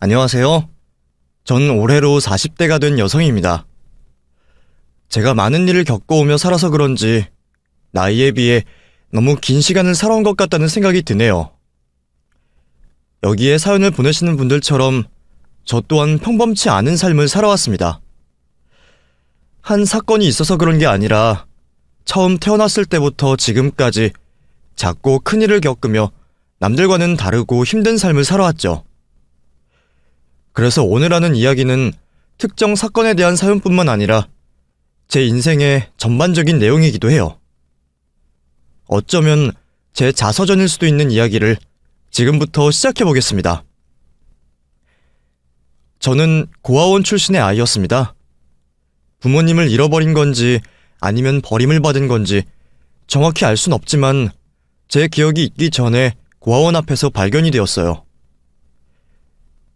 안녕하세요. 전 올해로 40대가 된 여성입니다. 제가 많은 일을 겪어오며 살아서 그런지 나이에 비해 너무 긴 시간을 살아온 것 같다는 생각이 드네요. 여기에 사연을 보내시는 분들처럼 저 또한 평범치 않은 삶을 살아왔습니다. 한 사건이 있어서 그런 게 아니라 처음 태어났을 때부터 지금까지 작고 큰 일을 겪으며 남들과는 다르고 힘든 삶을 살아왔죠. 그래서 오늘 하는 이야기는 특정 사건에 대한 사연뿐만 아니라 제 인생의 전반적인 내용이기도 해요. 어쩌면 제 자서전일 수도 있는 이야기를 지금부터 시작해보겠습니다. 저는 고아원 출신의 아이였습니다. 부모님을 잃어버린 건지 아니면 버림을 받은 건지 정확히 알 순 없지만 제 기억이 있기 전에 고아원 앞에서 발견이 되었어요.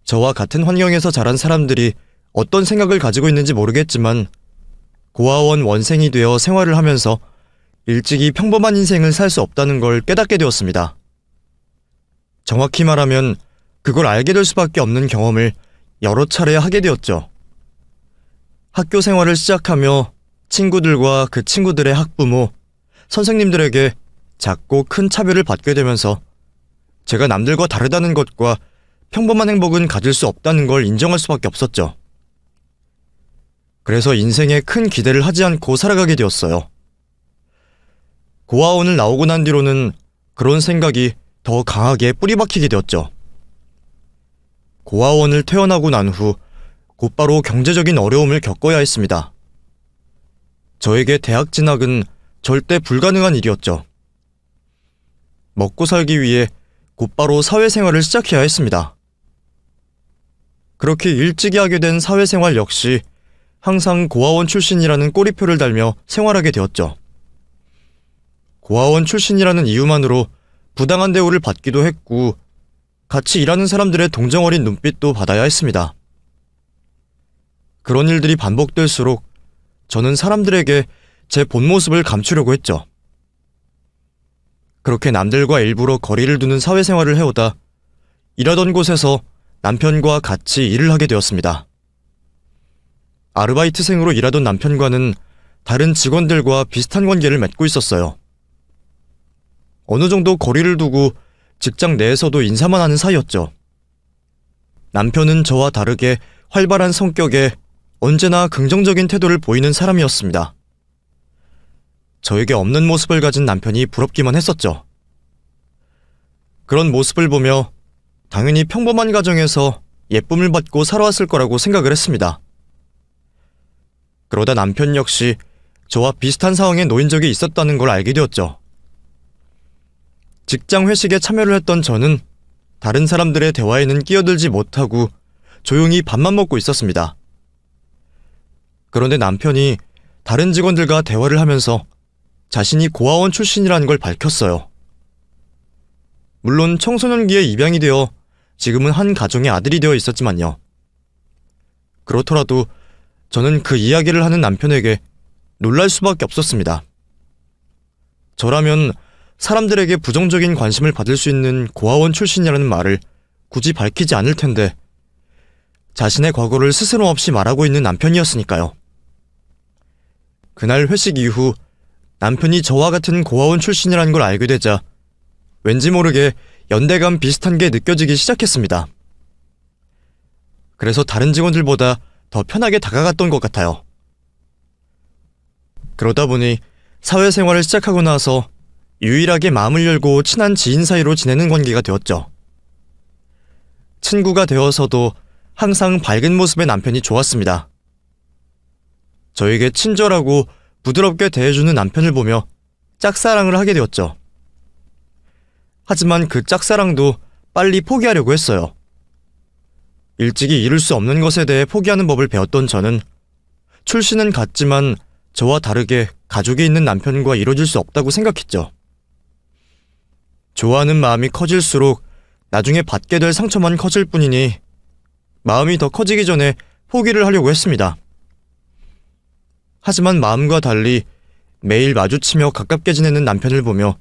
저와 같은 환경에서 자란 사람들이 어떤 생각을 가지고 있는지 모르겠지만 고아원 원생이 되어 생활을 하면서 일찍이 평범한 인생을 살 수 없다는 걸 깨닫게 되었습니다. 정확히 말하면 그걸 알게 될 수밖에 없는 경험을 여러 차례 하게 되었죠. 학교 생활을 시작하며 친구들과 그 친구들의 학부모, 선생님들에게 작고 큰 차별을 받게 되면서 제가 남들과 다르다는 것과 평범한 행복은 가질 수 없다는 걸 인정할 수밖에 없었죠. 그래서 인생에 큰 기대를 하지 않고 살아가게 되었어요. 고아원을 나오고 난 뒤로는 그런 생각이 더 강하게 뿌리박히게 되었죠. 고아원을 퇴원하고 난 후 곧바로 경제적인 어려움을 겪어야 했습니다. 저에게 대학 진학은 절대 불가능한 일이었죠. 먹고 살기 위해 곧바로 사회생활을 시작해야 했습니다. 그렇게 일찍이 하게 된 사회생활 역시 항상 고아원 출신이라는 꼬리표를 달며 생활하게 되었죠. 고아원 출신이라는 이유만으로 부당한 대우를 받기도 했고 같이 일하는 사람들의 동정 어린 눈빛도 받아야 했습니다. 그런 일들이 반복될수록 저는 사람들에게 제 본 모습을 감추려고 했죠. 그렇게 남들과 일부러 거리를 두는 사회생활을 해오다 일하던 곳에서 남편과 같이 일을 하게 되었습니다. 아르바이트생으로 일하던 남편과는 다른 직원들과 비슷한 관계를 맺고 있었어요. 어느 정도 거리를 두고 직장 내에서도 인사만 하는 사이였죠. 남편은 저와 다르게 활발한 성격에 언제나 긍정적인 태도를 보이는 사람이었습니다. 저에게 없는 모습을 가진 남편이 부럽기만 했었죠. 그런 모습을 보며 당연히 평범한 가정에서 예쁨을 받고 살아왔을 거라고 생각을 했습니다. 그러다 남편 역시 저와 비슷한 상황에 놓인 적이 있었다는 걸 알게 되었죠. 직장 회식에 참여를 했던 저는 다른 사람들의 대화에는 끼어들지 못하고 조용히 밥만 먹고 있었습니다. 그런데 남편이 다른 직원들과 대화를 하면서 자신이 고아원 출신이라는 걸 밝혔어요. 물론 청소년기에 입양이 되어 지금은 한 가정의 아들이 되어 있었지만요. 그렇더라도 저는 그 이야기를 하는 남편에게 놀랄 수밖에 없었습니다. 저라면 사람들에게 부정적인 관심을 받을 수 있는 고아원 출신이라는 말을 굳이 밝히지 않을 텐데 자신의 과거를 스스럼 없이 말하고 있는 남편이었으니까요. 그날 회식 이후 남편이 저와 같은 고아원 출신이라는 걸 알게 되자 왠지 모르게 연대감 비슷한 게 느껴지기 시작했습니다. 그래서 다른 직원들보다 더 편하게 다가갔던 것 같아요. 그러다 보니 사회생활을 시작하고 나서 유일하게 마음을 열고 친한 지인 사이로 지내는 관계가 되었죠. 친구가 되어서도 항상 밝은 모습의 남편이 좋았습니다. 저에게 친절하고 부드럽게 대해주는 남편을 보며 짝사랑을 하게 되었죠. 하지만 그 짝사랑도 빨리 포기하려고 했어요. 일찍이 이룰 수 없는 것에 대해 포기하는 법을 배웠던 저는 출신은 같지만 저와 다르게 가족이 있는 남편과 이루어질 수 없다고 생각했죠. 좋아하는 마음이 커질수록 나중에 받게 될 상처만 커질 뿐이니 마음이 더 커지기 전에 포기를 하려고 했습니다. 하지만 마음과 달리 매일 마주치며 가깝게 지내는 남편을 보며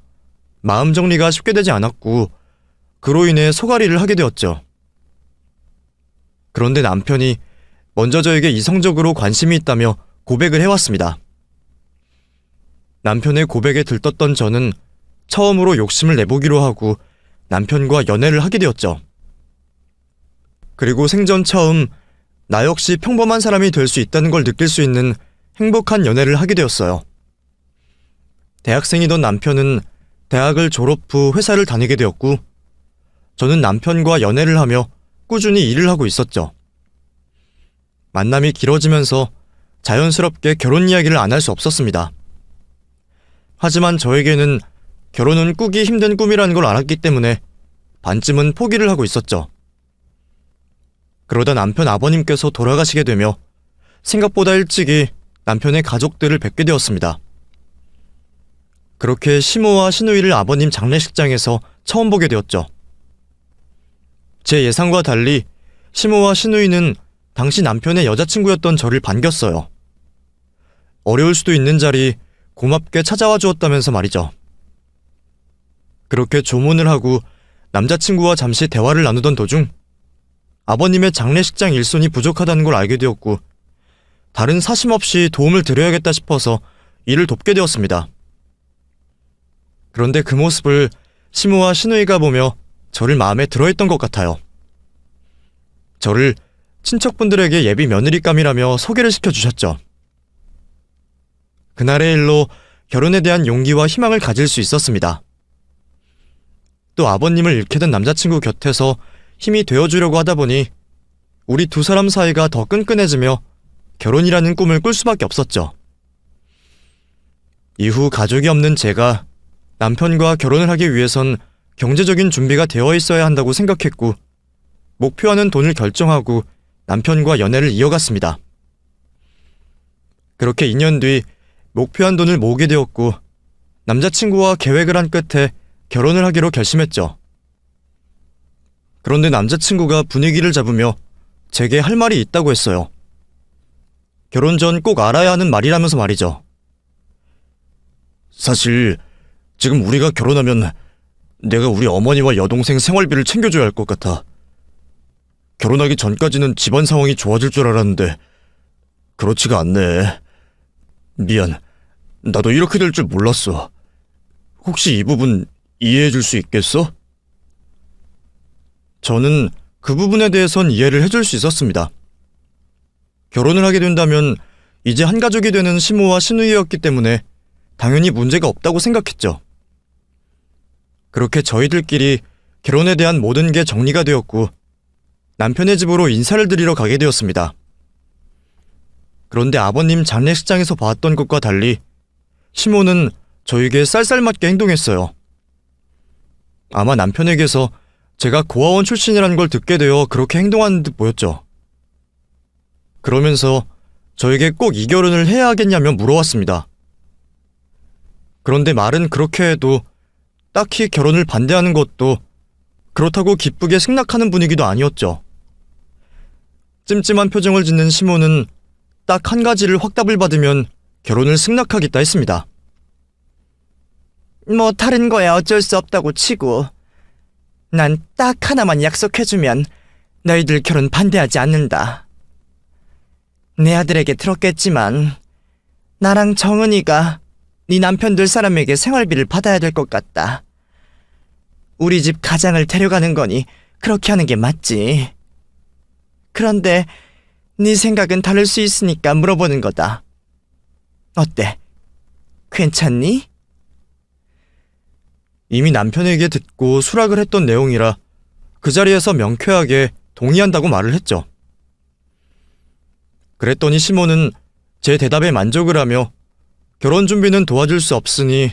마음 정리가 쉽게 되지 않았고 그로 인해 소갈이를 하게 되었죠. 그런데 남편이 먼저 저에게 이성적으로 관심이 있다며 고백을 해왔습니다. 남편의 고백에 들떴던 저는 처음으로 욕심을 내보기로 하고 남편과 연애를 하게 되었죠. 그리고 생전 처음 나 역시 평범한 사람이 될 수 있다는 걸 느낄 수 있는 행복한 연애를 하게 되었어요. 대학생이던 남편은 대학을 졸업 후 회사를 다니게 되었고, 저는 남편과 연애를 하며 꾸준히 일을 하고 있었죠. 만남이 길어지면서 자연스럽게 결혼 이야기를 안 할 수 없었습니다. 하지만 저에게는 결혼은 꾸기 힘든 꿈이라는 걸 알았기 때문에 반쯤은 포기를 하고 있었죠. 그러다 남편 아버님께서 돌아가시게 되며 생각보다 일찍이 남편의 가족들을 뵙게 되었습니다. 그렇게 시모와 시누이를 아버님 장례식장에서 처음 보게 되었죠. 제 예상과 달리 시모와 시누이는 당시 남편의 여자친구였던 저를 반겼어요. 어려울 수도 있는 자리 고맙게 찾아와 주었다면서 말이죠. 그렇게 조문을 하고 남자친구와 잠시 대화를 나누던 도중 아버님의 장례식장 일손이 부족하다는 걸 알게 되었고, 다른 사심 없이 도움을 드려야겠다 싶어서 일을 돕게 되었습니다. 그런데 그 모습을 시모와 시누이가 보며 저를 마음에 들어했던 것 같아요. 저를 친척분들에게 예비 며느리감이라며 소개를 시켜주셨죠. 그날의 일로 결혼에 대한 용기와 희망을 가질 수 있었습니다. 또 아버님을 잃게 된 남자친구 곁에서 힘이 되어주려고 하다 보니 우리 두 사람 사이가 더 끈끈해지며 결혼이라는 꿈을 꿀 수밖에 없었죠. 이후 가족이 없는 제가 남편과 결혼을 하기 위해선 경제적인 준비가 되어 있어야 한다고 생각했고, 목표하는 돈을 결정하고 남편과 연애를 이어갔습니다. 그렇게 2년 뒤 목표한 돈을 모으게 되었고, 남자친구와 계획을 한 끝에 결혼을 하기로 결심했죠. 그런데 남자친구가 분위기를 잡으며 제게 할 말이 있다고 했어요. 결혼 전 꼭 알아야 하는 말이라면서 말이죠. 사실 지금 우리가 결혼하면 내가 우리 어머니와 여동생 생활비를 챙겨줘야 할 것 같아. 결혼하기 전까지는 집안 상황이 좋아질 줄 알았는데 그렇지가 않네. 미안. 나도 이렇게 될 줄 몰랐어. 혹시 이 부분 이해해 줄 수 있겠어? 저는 그 부분에 대해선 이해를 해줄 수 있었습니다. 결혼을 하게 된다면 이제 한 가족이 되는 시모와 시누이였기 때문에 당연히 문제가 없다고 생각했죠. 그렇게 저희들끼리 결혼에 대한 모든 게 정리가 되었고, 남편의 집으로 인사를 드리러 가게 되었습니다. 그런데 아버님 장례식장에서 봤던 것과 달리 시모는 저에게 쌀쌀맞게 행동했어요. 아마 남편에게서 제가 고아원 출신이라는 걸 듣게 되어 그렇게 행동하는 듯 보였죠. 그러면서 저에게 꼭 이 결혼을 해야 하겠냐며 물어왔습니다. 그런데 말은 그렇게 해도 딱히 결혼을 반대하는 것도 그렇다고 기쁘게 승낙하는 분위기도 아니었죠. 찜찜한 표정을 짓는 시모는 딱 한 가지를 확답을 받으면 결혼을 승낙하겠다 했습니다. 뭐 다른 거야 어쩔 수 없다고 치고, 난 딱 하나만 약속해주면 너희들 결혼 반대하지 않는다. 내 아들에게 들었겠지만 나랑 정은이가 네 남편 될 사람에게 생활비를 받아야 될 것 같다. 우리 집 가장을 데려가는 거니 그렇게 하는 게 맞지. 그런데 네 생각은 다를 수 있으니까 물어보는 거다. 어때? 괜찮니? 이미 남편에게 듣고 수락을 했던 내용이라 그 자리에서 명쾌하게 동의한다고 말을 했죠. 그랬더니 시모는 제 대답에 만족을 하며 결혼 준비는 도와줄 수 없으니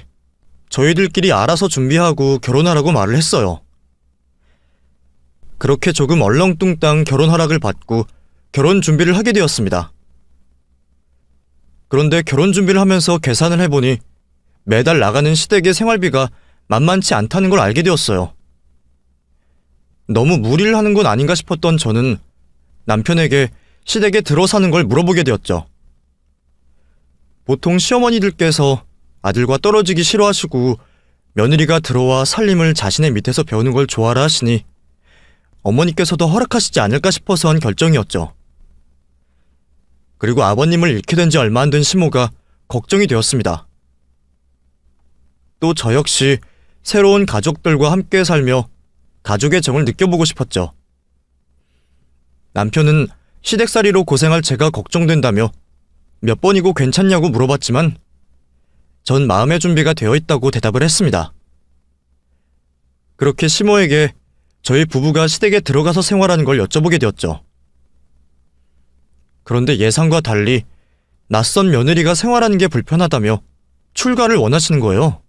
저희들끼리 알아서 준비하고 결혼하라고 말을 했어요. 그렇게 조금 얼렁뚱땅 결혼 허락을 받고 결혼 준비를 하게 되었습니다. 그런데 결혼 준비를 하면서 계산을 해보니 매달 나가는 시댁의 생활비가 만만치 않다는 걸 알게 되었어요. 너무 무리를 하는 건 아닌가 싶었던 저는 남편에게 시댁에 들어 사는 걸 물어보게 되었죠. 보통 시어머니들께서 아들과 떨어지기 싫어하시고 며느리가 들어와 살림을 자신의 밑에서 배우는 걸 좋아라 하시니 어머니께서도 허락하시지 않을까 싶어서 한 결정이었죠. 그리고 아버님을 잃게 된 지 얼마 안 된 시모가 걱정이 되었습니다. 또 저 역시 새로운 가족들과 함께 살며 가족의 정을 느껴보고 싶었죠. 남편은 시댁살이로 고생할 제가 걱정된다며 몇 번이고 괜찮냐고 물어봤지만 전 마음의 준비가 되어 있다고 대답을 했습니다. 그렇게 시모에게 저희 부부가 시댁에 들어가서 생활하는 걸 여쭤보게 되었죠. 그런데 예상과 달리 낯선 며느리가 생활하는 게 불편하다며 출가를 원하시는 거예요.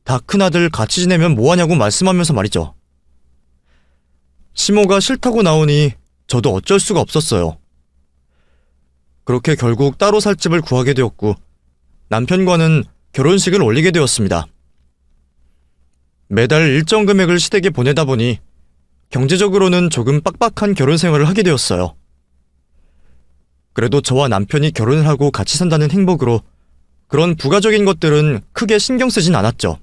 다 큰아들 같이 지내면 뭐하냐고 말씀하면서 말이죠. 시모가 싫다고 나오니 저도 어쩔 수가 없었어요. 그렇게 결국 따로 살 집을 구하게 되었고 남편과는 결혼식을 올리게 되었습니다. 매달 일정 금액을 시댁에 보내다 보니 경제적으로는 조금 빡빡한 결혼 생활을 하게 되었어요. 그래도 저와 남편이 결혼을 하고 같이 산다는 행복으로 그런 부가적인 것들은 크게 신경 쓰진 않았죠.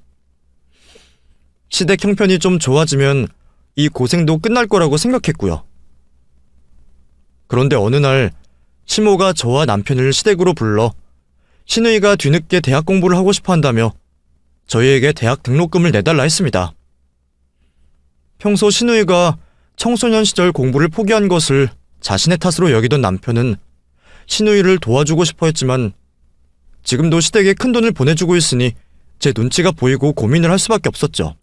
시댁 형편이 좀 좋아지면 이 고생도 끝날 거라고 생각했고요. 그런데 어느 날 시모가 저와 남편을 시댁으로 불러 시누이가 뒤늦게 대학 공부를 하고 싶어 한다며 저희에게 대학 등록금을 내달라 했습니다. 평소 시누이가 청소년 시절 공부를 포기한 것을 자신의 탓으로 여기던 남편은 시누이를 도와주고 싶어 했지만 지금도 시댁에 큰돈을 보내주고 있으니 제 눈치가 보이고 고민을 할 수밖에 없었죠.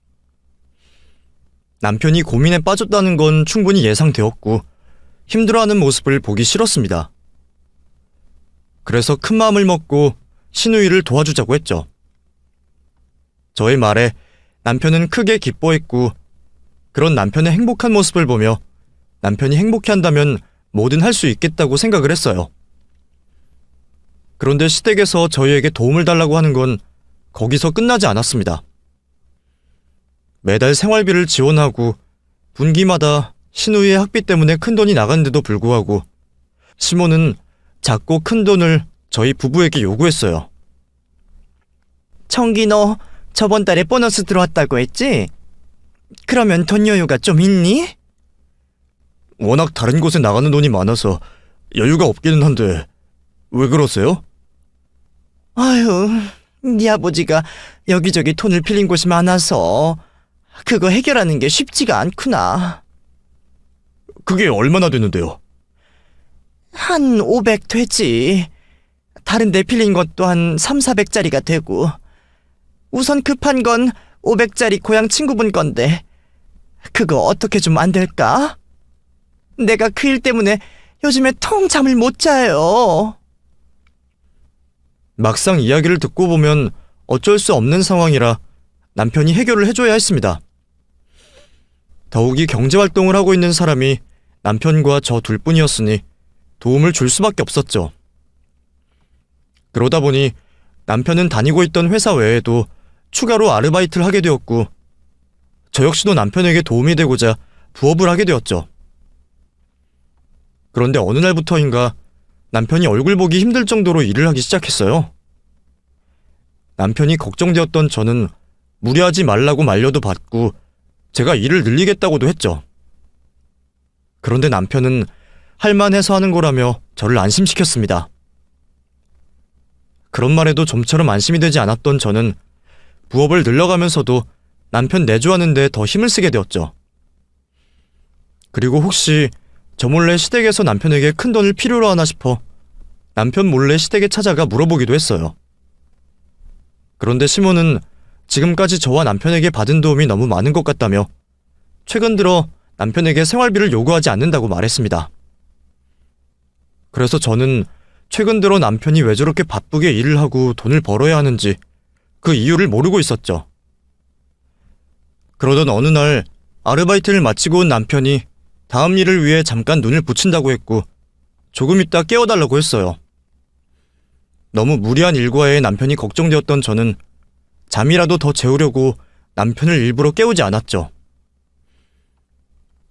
남편이 고민에 빠졌다는 건 충분히 예상되었고 힘들어하는 모습을 보기 싫었습니다. 그래서 큰 마음을 먹고 시누이를 도와주자고 했죠. 저의 말에 남편은 크게 기뻐했고 그런 남편의 행복한 모습을 보며 남편이 행복해한다면 뭐든 할 수 있겠다고 생각을 했어요. 그런데 시댁에서 저희에게 도움을 달라고 하는 건 거기서 끝나지 않았습니다. 매달 생활비를 지원하고 분기마다 시누이의 학비 때문에 큰돈이 나갔는데도 불구하고 시모는 작고 큰 돈을 저희 부부에게 요구했어요. 청기 너 저번 달에 보너스 들어왔다고 했지? 그러면 돈 여유가 좀 있니? 워낙 다른 곳에 나가는 돈이 많아서 여유가 없기는 한데 왜 그러세요? 아유, 네 아버지가 여기저기 돈을 빌린 곳이 많아서 그거 해결하는 게 쉽지가 않구나. 그게 얼마나 되는데요? 한 500 되지. 다른 데 빌린 것도 한 3, 400짜리가 되고. 우선 급한 건 500짜리 고향 친구분 건데 그거 어떻게 좀 안 될까? 내가 그 일 때문에 요즘에 통 잠을 못 자요. 막상 이야기를 듣고 보면 어쩔 수 없는 상황이라 남편이 해결을 해줘야 했습니다. 더욱이 경제활동을 하고 있는 사람이 남편과 저 둘뿐이었으니 도움을 줄 수밖에 없었죠. 그러다 보니 남편은 다니고 있던 회사 외에도 추가로 아르바이트를 하게 되었고 저 역시도 남편에게 도움이 되고자 부업을 하게 되었죠. 그런데 어느 날부터인가 남편이 얼굴 보기 힘들 정도로 일을 하기 시작했어요. 남편이 걱정되었던 저는 무리하지 말라고 말려도 받고 제가 일을 늘리겠다고도 했죠. 그런데 남편은 할만해서 하는 거라며 저를 안심시켰습니다. 그런 말에도 좀처럼 안심이 되지 않았던 저는 부업을 늘려가면서도 남편 내조하는 데 더 힘을 쓰게 되었죠. 그리고 혹시 저 몰래 시댁에서 남편에게 큰 돈을 필요로 하나 싶어 남편 몰래 시댁에 찾아가 물어보기도 했어요. 그런데 시모는 지금까지 저와 남편에게 받은 도움이 너무 많은 것 같다며 최근 들어 남편에게 생활비를 요구하지 않는다고 말했습니다. 그래서 저는 최근 들어 남편이 왜 저렇게 바쁘게 일을 하고 돈을 벌어야 하는지 그 이유를 모르고 있었죠. 그러던 어느 날 아르바이트를 마치고 온 남편이 다음 일을 위해 잠깐 눈을 붙인다고 했고 조금 있다 깨워달라고 했어요. 너무 무리한 일과에 남편이 걱정되었던 저는 잠이라도 더 재우려고 남편을 일부러 깨우지 않았죠.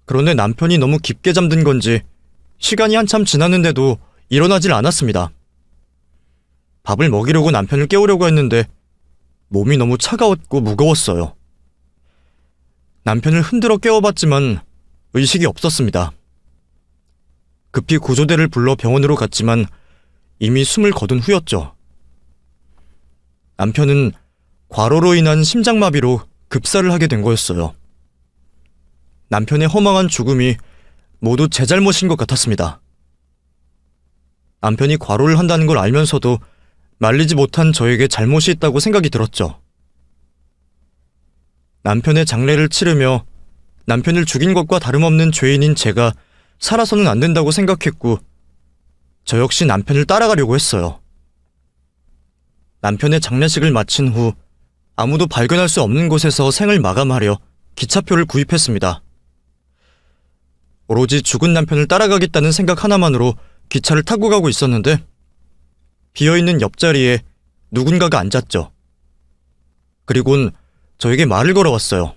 그런데 남편이 너무 깊게 잠든 건지 시간이 한참 지났는데도 일어나질 않았습니다. 밥을 먹이려고 남편을 깨우려고 했는데 몸이 너무 차가웠고 무거웠어요. 남편을 흔들어 깨워봤지만 의식이 없었습니다. 급히 구조대를 불러 병원으로 갔지만 이미 숨을 거둔 후였죠. 남편은 과로로 인한 심장마비로 급사를 하게 된 거였어요. 남편의 허망한 죽음이 모두 제 잘못인 것 같았습니다. 남편이 과로를 한다는 걸 알면서도 말리지 못한 저에게 잘못이 있다고 생각이 들었죠. 남편의 장례를 치르며 남편을 죽인 것과 다름없는 죄인인 제가 살아서는 안 된다고 생각했고, 저 역시 남편을 따라가려고 했어요. 남편의 장례식을 마친 후 아무도 발견할 수 없는 곳에서 생을 마감하려 기차표를 구입했습니다. 오로지 죽은 남편을 따라가겠다는 생각 하나만으로 기차를 타고 가고 있었는데, 비어있는 옆자리에 누군가가 앉았죠. 그리곤 저에게 말을 걸어왔어요.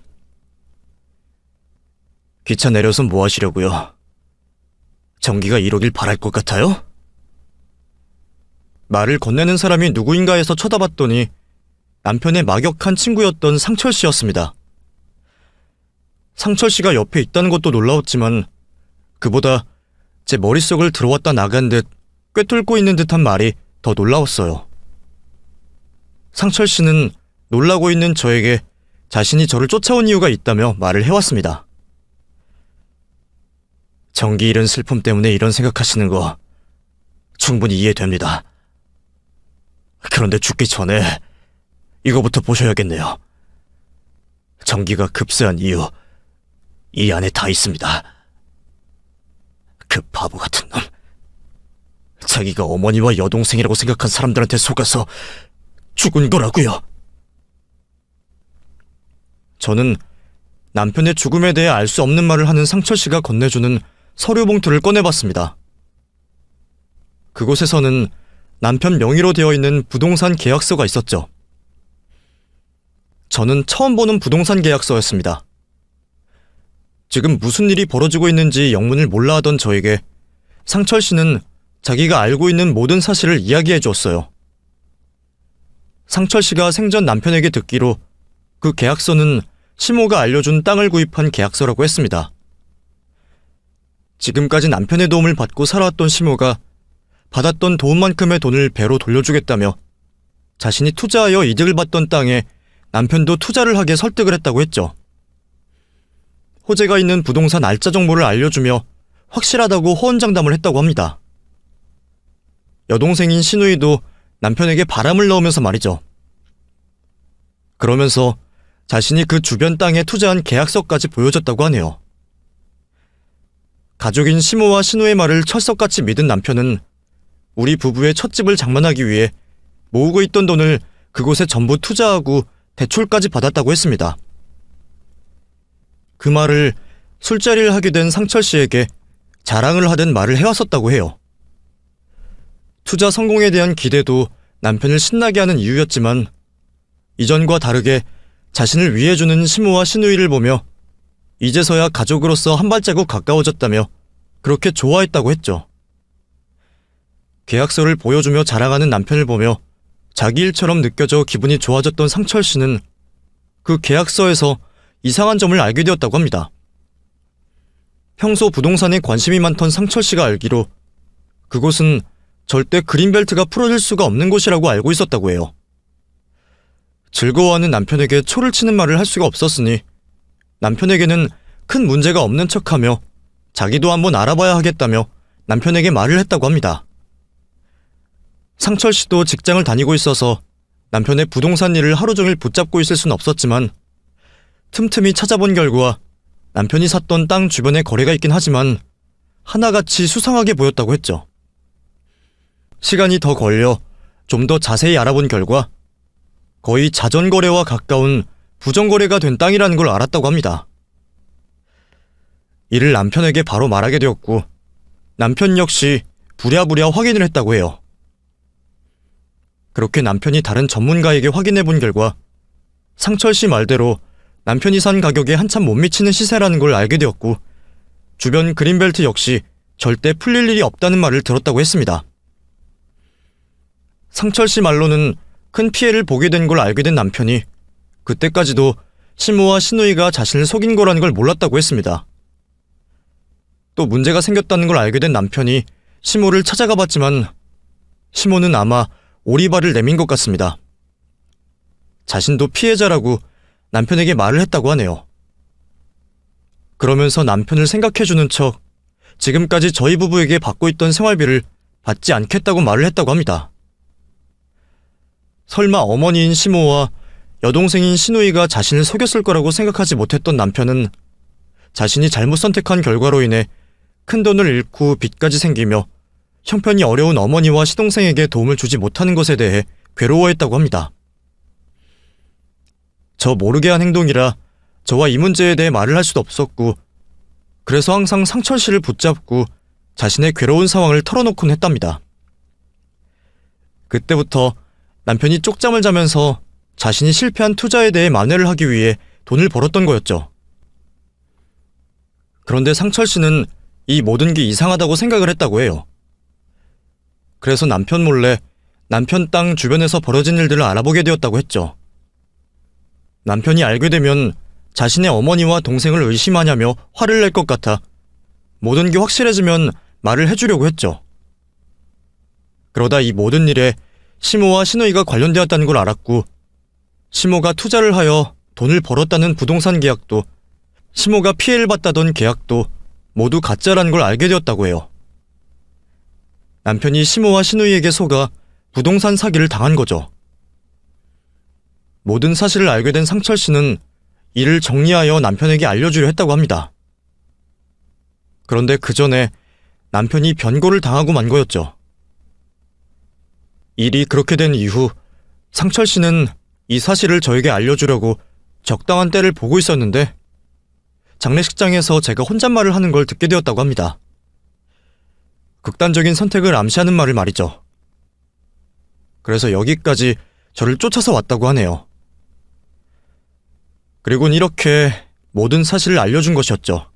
기차 내려서 뭐 하시려고요? 정기가 이러길 바랄 것 같아요? 말을 건네는 사람이 누구인가 해서 쳐다봤더니 남편의 막역한 친구였던 상철 씨였습니다. 상철 씨가 옆에 있다는 것도 놀라웠지만 그보다 제 머릿속을 들어왔다 나간 듯 꿰뚫고 있는 듯한 말이 더 놀라웠어요. 상철 씨는 놀라고 있는 저에게 자신이 저를 쫓아온 이유가 있다며 말을 해왔습니다. 정기 잃은 슬픔 때문에 이런 생각하시는 거 충분히 이해됩니다. 그런데 죽기 전에 이거부터 보셔야겠네요. 정기가 급세한 이유, 이 안에 다 있습니다. 그 바보 같은 놈. 자기가 어머니와 여동생이라고 생각한 사람들한테 속아서 죽은 거라고요. 저는 남편의 죽음에 대해 알 수 없는 말을 하는 상철 씨가 건네주는 서류 봉투를 꺼내봤습니다. 그곳에서는 남편 명의로 되어 있는 부동산 계약서가 있었죠. 저는 처음 보는 부동산 계약서였습니다. 지금 무슨 일이 벌어지고 있는지 영문을 몰라 하던 저에게 상철 씨는 자기가 알고 있는 모든 사실을 이야기해 주었어요. 상철 씨가 생전 남편에게 듣기로 그 계약서는 시모가 알려준 땅을 구입한 계약서라고 했습니다. 지금까지 남편의 도움을 받고 살아왔던 시모가 받았던 도움만큼의 돈을 배로 돌려주겠다며 자신이 투자하여 이득을 봤던 땅에 남편도 투자를 하게 설득을 했다고 했죠. 호재가 있는 부동산 알짜 정보를 알려주며 확실하다고 호언장담을 했다고 합니다. 여동생인 신우이도 남편에게 바람을 넣으면서 말이죠. 그러면서 자신이 그 주변 땅에 투자한 계약서까지 보여줬다고 하네요. 가족인 시모와 신우의 말을 철석같이 믿은 남편은 우리 부부의 첫 집을 장만하기 위해 모으고 있던 돈을 그곳에 전부 투자하고 대출까지 받았다고 했습니다. 그 말을 술자리를 하게 된 상철 씨에게 자랑을 하듯 말을 해왔었다고 해요. 투자 성공에 대한 기대도 남편을 신나게 하는 이유였지만 이전과 다르게 자신을 위해주는 시모와 신우이를 보며 이제서야 가족으로서 한 발자국 가까워졌다며 그렇게 좋아했다고 했죠. 계약서를 보여주며 자랑하는 남편을 보며 자기 일처럼 느껴져 기분이 좋아졌던 상철 씨는 그 계약서에서 이상한 점을 알게 되었다고 합니다. 평소 부동산에 관심이 많던 상철 씨가 알기로 그곳은 절대 그린벨트가 풀어질 수가 없는 곳이라고 알고 있었다고 해요. 즐거워하는 남편에게 초를 치는 말을 할 수가 없었으니 남편에게는 큰 문제가 없는 척하며 자기도 한번 알아봐야 하겠다며 남편에게 말을 했다고 합니다. 상철 씨도 직장을 다니고 있어서 남편의 부동산 일을 하루 종일 붙잡고 있을 순 없었지만 틈틈이 찾아본 결과 남편이 샀던 땅 주변에 거래가 있긴 하지만 하나같이 수상하게 보였다고 했죠. 시간이 더 걸려 좀 더 자세히 알아본 결과 거의 자전거래와 가까운 부정거래가 된 땅이라는 걸 알았다고 합니다. 이를 남편에게 바로 말하게 되었고 남편 역시 부랴부랴 확인을 했다고 해요. 그렇게 남편이 다른 전문가에게 확인해 본 결과 상철 씨 말대로 남편이 산 가격에 한참 못 미치는 시세라는 걸 알게 되었고 주변 그린벨트 역시 절대 풀릴 일이 없다는 말을 들었다고 했습니다. 상철 씨 말로는 큰 피해를 보게 된 걸 알게 된 남편이 그때까지도 시모와 신우이가 자신을 속인 거라는 걸 몰랐다고 했습니다. 또 문제가 생겼다는 걸 알게 된 남편이 시모를 찾아가 봤지만 시모는 아마 오리발을 내민 것 같습니다. 자신도 피해자라고 남편에게 말을 했다고 하네요. 그러면서 남편을 생각해주는 척 지금까지 저희 부부에게 받고 있던 생활비를 받지 않겠다고 말을 했다고 합니다. 설마 어머니인 시모와 여동생인 시누이가 자신을 속였을 거라고 생각하지 못했던 남편은 자신이 잘못 선택한 결과로 인해 큰돈을 잃고 빚까지 생기며 형편이 어려운 어머니와 시동생에게 도움을 주지 못하는 것에 대해 괴로워했다고 합니다. 저 모르게 한 행동이라 저와 이 문제에 대해 말을 할 수도 없었고 그래서 항상 상철 씨를 붙잡고 자신의 괴로운 상황을 털어놓곤 했답니다. 그때부터 남편이 쪽잠을 자면서 자신이 실패한 투자에 대해 만회를 하기 위해 돈을 벌었던 거였죠. 그런데 상철 씨는 이 모든 게 이상하다고 생각을 했다고 해요. 그래서 남편 몰래 남편 땅 주변에서 벌어진 일들을 알아보게 되었다고 했죠. 남편이 알게 되면 자신의 어머니와 동생을 의심하냐며 화를 낼 것 같아 모든 게 확실해지면 말을 해주려고 했죠. 그러다 이 모든 일에 시모와 시누이가 관련되었다는 걸 알았고 시모가 투자를 하여 돈을 벌었다는 부동산 계약도 시모가 피해를 봤다던 계약도 모두 가짜라는 걸 알게 되었다고 해요. 남편이 시모와 시누이에게 속아 부동산 사기를 당한 거죠. 모든 사실을 알게 된 상철 씨는 이를 정리하여 남편에게 알려주려 했다고 합니다. 그런데 그 전에 남편이 변고를 당하고 만 거였죠. 일이 그렇게 된 이후 상철 씨는 이 사실을 저에게 알려주려고 적당한 때를 보고 있었는데 장례식장에서 제가 혼잣말을 하는 걸 듣게 되었다고 합니다. 극단적인 선택을 암시하는 말을 말이죠. 그래서 여기까지 저를 쫓아서 왔다고 하네요. 그리곤 이렇게 모든 사실을 알려준 것이었죠.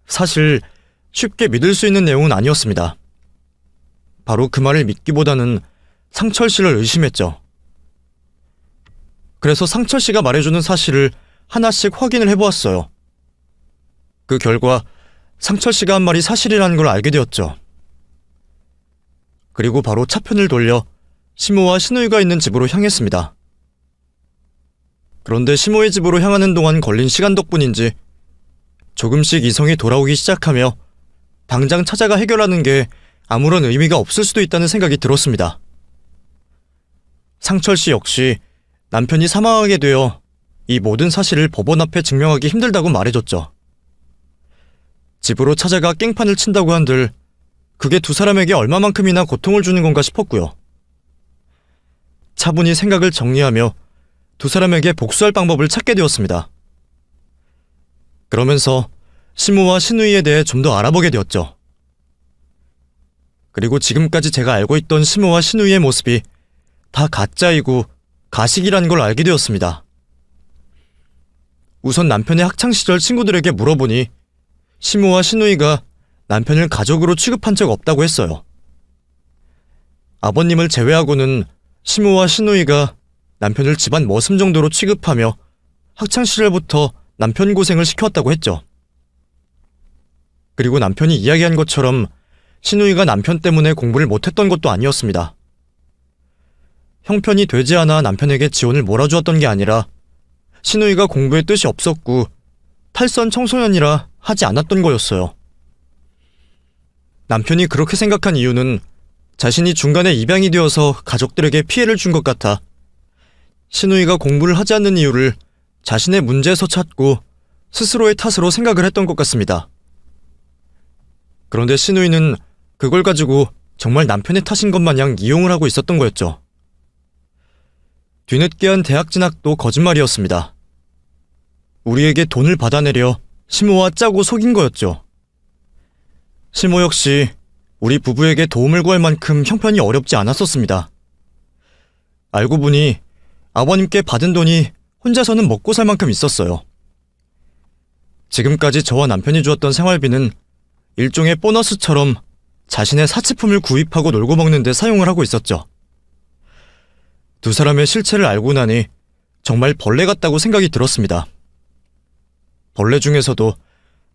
사실 쉽게 믿을 수 있는 내용은 아니었습니다. 바로 그 말을 믿기보다는 상철 씨를 의심했죠. 그래서 상철 씨가 말해주는 사실을 하나씩 확인을 해보았어요. 그 결과 상철 씨가 한 말이 사실이라는 걸 알게 되었죠. 그리고 바로 차편을 돌려 시모와 시누이가 있는 집으로 향했습니다. 그런데 시모의 집으로 향하는 동안 걸린 시간 덕분인지 조금씩 이성이 돌아오기 시작하며 당장 찾아가 해결하는 게 아무런 의미가 없을 수도 있다는 생각이 들었습니다. 상철 씨 역시 남편이 사망하게 되어 이 모든 사실을 법원 앞에 증명하기 힘들다고 말해줬죠. 집으로 찾아가 깽판을 친다고 한들 그게 두 사람에게 얼마만큼이나 고통을 주는 건가 싶었고요. 차분히 생각을 정리하며 두 사람에게 복수할 방법을 찾게 되었습니다. 그러면서 시모와 시누이에 대해 좀 더 알아보게 되었죠. 그리고 지금까지 제가 알고 있던 시모와 시누이의 모습이 다 가짜이고 가식이라는 걸 알게 되었습니다. 우선 남편의 학창시절 친구들에게 물어보니 시모와 시누이가 남편을 가족으로 취급한 적 없다고 했어요. 아버님을 제외하고는 시모와 시누이가 남편을 집안 머슴 정도로 취급하며 학창시절부터 남편 고생을 시켰다고 했죠. 그리고 남편이 이야기한 것처럼 시누이가 남편 때문에 공부를 못했던 것도 아니었습니다. 형편이 되지 않아 남편에게 지원을 몰아주었던 게 아니라 시누이가 공부에 뜻이 없었고 탈선 청소년이라 하지 않았던 거였어요. 남편이 그렇게 생각한 이유는 자신이 중간에 입양이 되어서 가족들에게 피해를 준 것 같아 시누이가 공부를 하지 않는 이유를 자신의 문제에서 찾고 스스로의 탓으로 생각을 했던 것 같습니다. 그런데 시누이는 그걸 가지고 정말 남편의 탓인 것 마냥 이용을 하고 있었던 거였죠. 뒤늦게 한 대학 진학도 거짓말이었습니다. 우리에게 돈을 받아내려 시모와 짜고 속인 거였죠. 시모 역시 우리 부부에게 도움을 구할 만큼 형편이 어렵지 않았었습니다. 알고 보니 아버님께 받은 돈이 혼자서는 먹고 살 만큼 있었어요. 지금까지 저와 남편이 주었던 생활비는 일종의 보너스처럼 자신의 사치품을 구입하고 놀고 먹는 데 사용을 하고 있었죠. 두 사람의 실체를 알고 나니 정말 벌레 같다고 생각이 들었습니다. 벌레 중에서도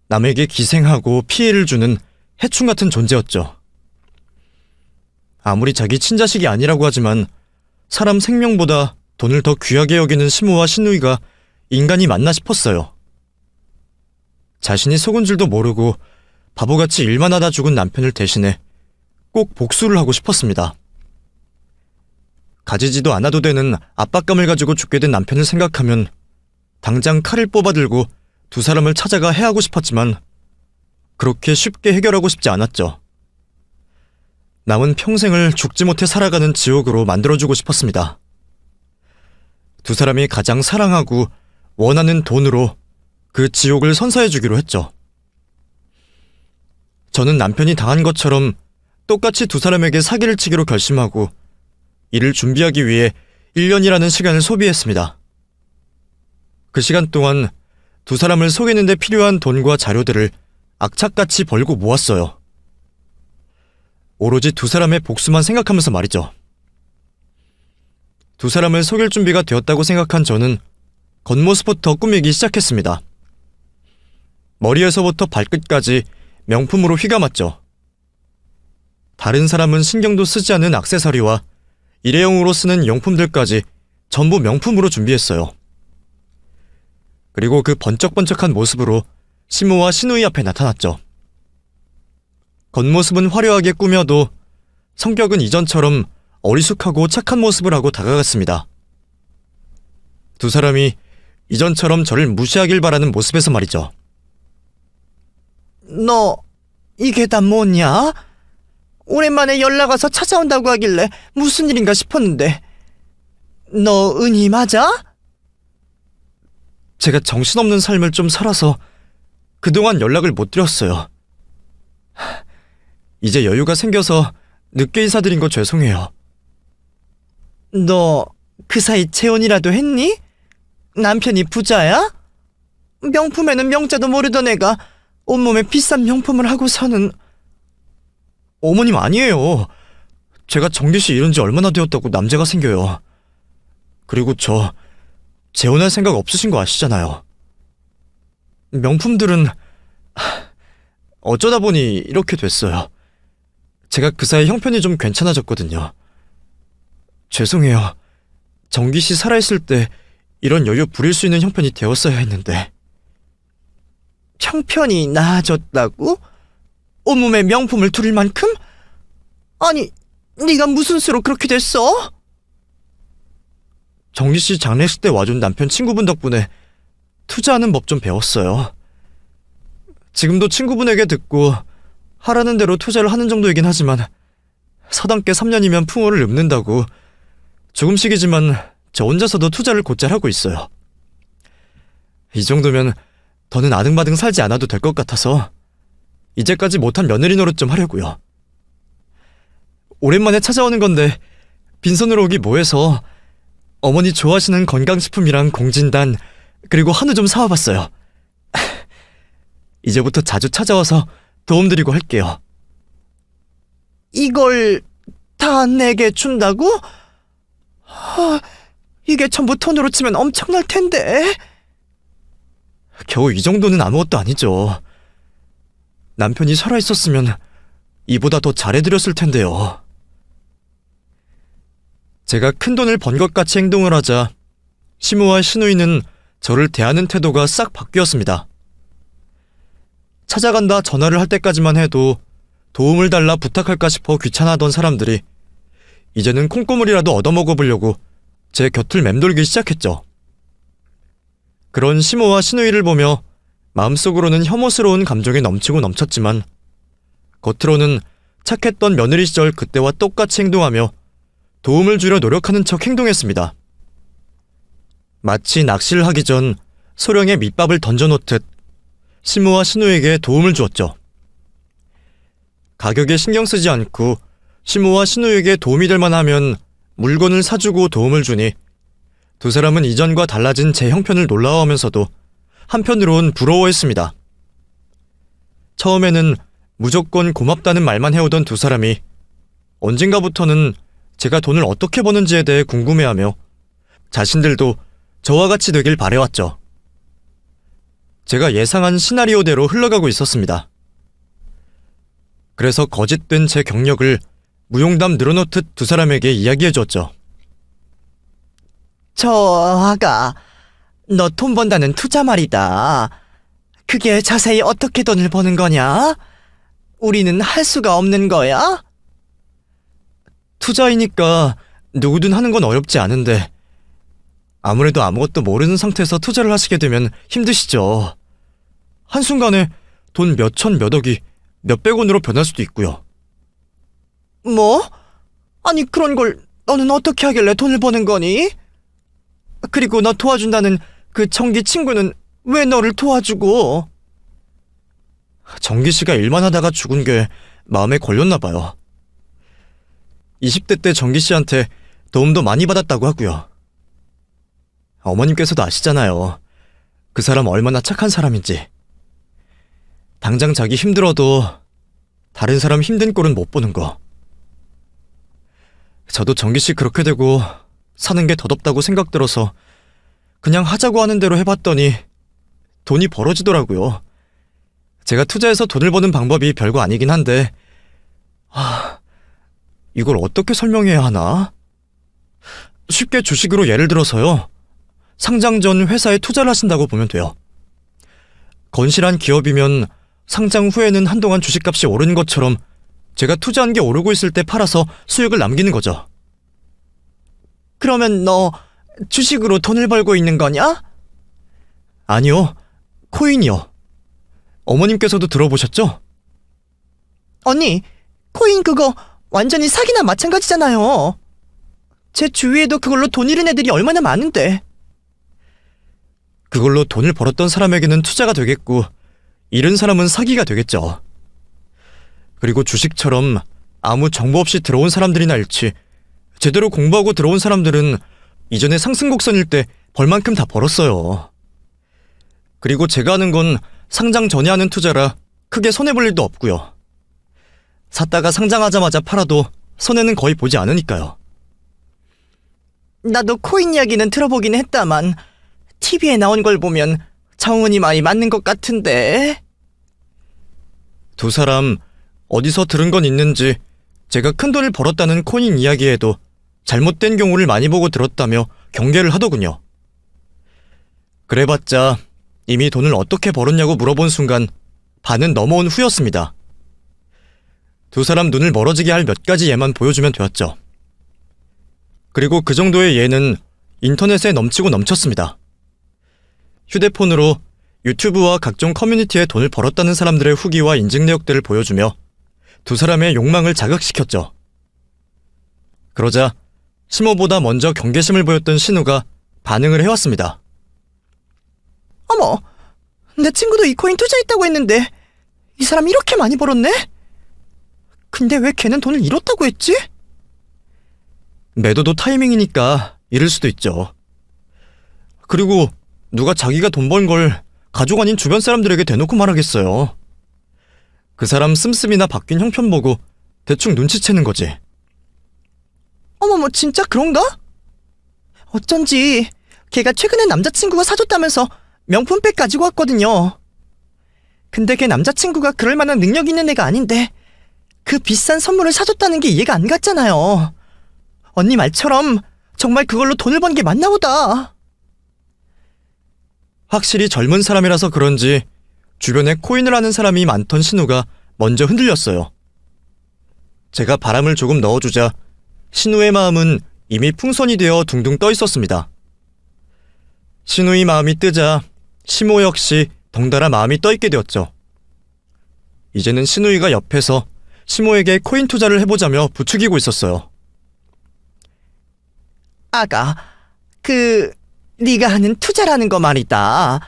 남에게 기생하고 피해를 주는 해충 같은 존재였죠. 아무리 자기 친자식이 아니라고 하지만 사람 생명보다 돈을 더 귀하게 여기는 시모와 신우이가 인간이 맞나 싶었어요. 자신이 속은 줄도 모르고 바보같이 일만 하다 죽은 남편을 대신해 꼭 복수를 하고 싶었습니다. 가지지도 않아도 되는 압박감을 가지고 죽게 된 남편을 생각하면 당장 칼을 뽑아들고 두 사람을 찾아가 해하고 싶었지만 그렇게 쉽게 해결하고 싶지 않았죠. 남은 평생을 죽지 못해 살아가는 지옥으로 만들어주고 싶었습니다. 두 사람이 가장 사랑하고 원하는 돈으로 그 지옥을 선사해주기로 했죠. 저는 남편이 당한 것처럼 똑같이 두 사람에게 사기를 치기로 결심하고 이를 준비하기 위해 1년이라는 시간을 소비했습니다. 그 시간 동안 두 사람을 속이는 데 필요한 돈과 자료들을 악착같이 벌고 모았어요. 오로지 두 사람의 복수만 생각하면서 말이죠. 두 사람을 속일 준비가 되었다고 생각한 저는 겉모습부터 꾸미기 시작했습니다. 머리에서부터 발끝까지 명품으로 휘감았죠. 다른 사람은 신경도 쓰지 않는 액세서리와 일회용으로 쓰는 용품들까지 전부 명품으로 준비했어요. 그리고 그 번쩍번쩍한 모습으로 시모와 신우이 앞에 나타났죠. 겉모습은 화려하게 꾸며도 성격은 이전처럼 어리숙하고 착한 모습을 하고 다가갔습니다. 두 사람이 이전처럼 저를 무시하길 바라는 모습에서 말이죠. 너 이게 다 뭐냐? 오랜만에 연락 와서 찾아온다고 하길래 무슨 일인가 싶었는데 너 은희 맞아? 제가 정신없는 삶을 좀 살아서 그동안 연락을 못 드렸어요. 이제 여유가 생겨서 늦게 인사드린 거 죄송해요. 너 그 사이 재혼이라도 했니? 남편이 부자야? 명품에는 명자도 모르던 애가 온몸에 비싼 명품을 하고서는. 어머님 아니에요. 제가 정기씨 이런 지 얼마나 되었다고 남자가 생겨요. 그리고 저 재혼할 생각 없으신 거 아시잖아요. 명품들은 어쩌다 보니 이렇게 됐어요. 제가 그 사이 형편이 좀 괜찮아졌거든요. 죄송해요. 정기씨 살아있을 때 이런 여유 부릴 수 있는 형편이 되었어야 했는데. 형편이 나아졌다고? 온몸에 명품을 두를 만큼? 아니, 네가 무슨 수로 그렇게 됐어? 정기씨 장례식 때 와준 남편 친구분 덕분에 투자하는 법 좀 배웠어요. 지금도 친구분에게 듣고 하라는 대로 투자를 하는 정도이긴 하지만 서당께 3년이면 풍어를 읊는다고 조금씩이지만 저 혼자서도 투자를 곧잘 하고 있어요. 이 정도면 더는 아등바등 살지 않아도 될 것 같아서 이제까지 못한 며느리 노릇 좀 하려고요. 오랜만에 찾아오는 건데 빈손으로 오기 뭐해서 어머니 좋아하시는 건강식품이랑 공진단 그리고 한우 좀 사와봤어요. 이제부터 자주 찾아와서 도움드리고 할게요. 이걸 다 내게 준다고? 이게 전부 돈으로 치면 엄청날 텐데. 겨우 이 정도는 아무것도 아니죠. 남편이 살아있었으면 이보다 더 잘해드렸을 텐데요. 제가 큰 돈을 번 것 같이 행동을 하자 시모와 신우이는 저를 대하는 태도가 싹 바뀌었습니다. 찾아간다 전화를 할 때까지만 해도 도움을 달라 부탁할까 싶어 귀찮아하던 사람들이 이제는 콩고물이라도 얻어먹어보려고 제 곁을 맴돌기 시작했죠. 그런 시모와 신우이를 보며 마음속으로는 혐오스러운 감정이 넘치고 넘쳤지만 겉으로는 착했던 며느리 시절 그때와 똑같이 행동하며 도움을 주려 노력하는 척 행동했습니다. 마치 낚시를 하기 전 소량의 밑밥을 던져놓듯 시모와 신우에게 도움을 주었죠. 가격에 신경 쓰지 않고 시모와 신우에게 도움이 될 만하면 물건을 사주고 도움을 주니 두 사람은 이전과 달라진 제 형편을 놀라워하면서도 한편으론 부러워했습니다. 처음에는 무조건 고맙다는 말만 해오던 두 사람이 언젠가부터는 제가 돈을 어떻게 버는지에 대해 궁금해하며 자신들도 저와 같이 되길 바래왔죠. 제가 예상한 시나리오대로 흘러가고 있었습니다. 그래서 거짓된 제 경력을 무용담 늘어놓듯 두 사람에게 이야기해 주었죠. 저 아가, 너 돈 번다는 투자 말이다. 그게 자세히 어떻게 돈을 버는 거냐? 우리는 할 수가 없는 거야? 투자이니까 누구든 하는 건 어렵지 않은데 아무래도 아무것도 모르는 상태에서 투자를 하시게 되면 힘드시죠. 한순간에 돈 몇천 몇억이 몇백 원으로 변할 수도 있고요. 뭐? 아니 그런 걸 너는 어떻게 하길래 돈을 버는 거니? 그리고 너 도와준다는 그 정기 친구는 왜 너를 도와주고? 정기 씨가 일만 하다가 죽은 게 마음에 걸렸나 봐요. 20대 때 정기 씨한테 도움도 많이 받았다고 하고요. 어머님께서도 아시잖아요. 그 사람 얼마나 착한 사람인지. 당장 자기 힘들어도 다른 사람 힘든 꼴은 못 보는 거. 저도 정기 씨 그렇게 되고 사는 게 덧없다고 생각 들어서 그냥 하자고 하는 대로 해봤더니 돈이 벌어지더라고요. 제가 투자해서 돈을 버는 방법이 별거 아니긴 한데 이걸 어떻게 설명해야 하나? 쉽게 주식으로 예를 들어서요. 상장 전 회사에 투자를 하신다고 보면 돼요. 건실한 기업이면 상장 후에는 한동안 주식값이 오른 것처럼 제가 투자한 게 오르고 있을 때 팔아서 수익을 남기는 거죠. 그러면 너 주식으로 돈을 벌고 있는 거냐? 아니요. 코인이요. 어머님께서도 들어보셨죠? 언니, 코인 그거 완전히 사기나 마찬가지잖아요. 제 주위에도 그걸로 돈 잃은 애들이 얼마나 많은데. 그걸로 돈을 벌었던 사람에게는 투자가 되겠고 잃은 사람은 사기가 되겠죠. 그리고 주식처럼 아무 정보 없이 들어온 사람들이나 잃지 제대로 공부하고 들어온 사람들은 이전에 상승 곡선일 때 벌만큼 다 벌었어요. 그리고 제가 하는 건 상장 전에 하는 투자라 크게 손해볼 일도 없고요. 샀다가 상장하자마자 팔아도 손해는 거의 보지 않으니까요. 나도 코인 이야기는 들어보긴 했다만 TV에 나온 걸 보면 정은이 말이 맞는 것 같은데. 두 사람 어디서 들은 건 있는지 제가 큰돈을 벌었다는 코인 이야기에도 잘못된 경우를 많이 보고 들었다며 경계를 하더군요. 그래봤자 이미 돈을 어떻게 벌었냐고 물어본 순간 반은 넘어온 후였습니다. 두 사람 눈을 멀어지게 할 몇 가지 예만 보여주면 되었죠. 그리고 그 정도의 예는 인터넷에 넘치고 넘쳤습니다. 휴대폰으로 유튜브와 각종 커뮤니티에 돈을 벌었다는 사람들의 후기와 인증 내역들을 보여주며 두 사람의 욕망을 자극시켰죠. 그러자 심호보다 먼저 경계심을 보였던 신우가 반응을 해왔습니다. 어머, 내 친구도 이 코인 투자했다고 했는데 이 사람 이렇게 많이 벌었네? 근데 왜 걔는 돈을 잃었다고 했지? 매도도 타이밍이니까 잃을 수도 있죠. 그리고 누가 자기가 돈 번 걸 가족 아닌 주변 사람들에게 대놓고 말하겠어요. 그 사람 씀씀이나 바뀐 형편 보고 대충 눈치채는 거지. 어머머, 진짜 그런가? 어쩐지 걔가 최근에 남자친구가 사줬다면서 명품백 가지고 왔거든요. 근데 걔 남자친구가 그럴 만한 능력 있는 애가 아닌데 그 비싼 선물을 사줬다는 게 이해가 안 갔잖아요. 언니 말처럼 정말 그걸로 돈을 번 게 맞나 보다. 확실히 젊은 사람이라서 그런지 주변에 코인을 하는 사람이 많던 신우가 먼저 흔들렸어요. 제가 바람을 조금 넣어주자 신우의 마음은 이미 풍선이 되어 둥둥 떠 있었습니다. 신우의 마음이 뜨자 시모 역시 덩달아 마음이 떠 있게 되었죠. 이제는 신우이가 옆에서 시모에게 코인 투자를 해보자며 부추기고 있었어요. 아가, 네가 하는 투자라는 거 말이다.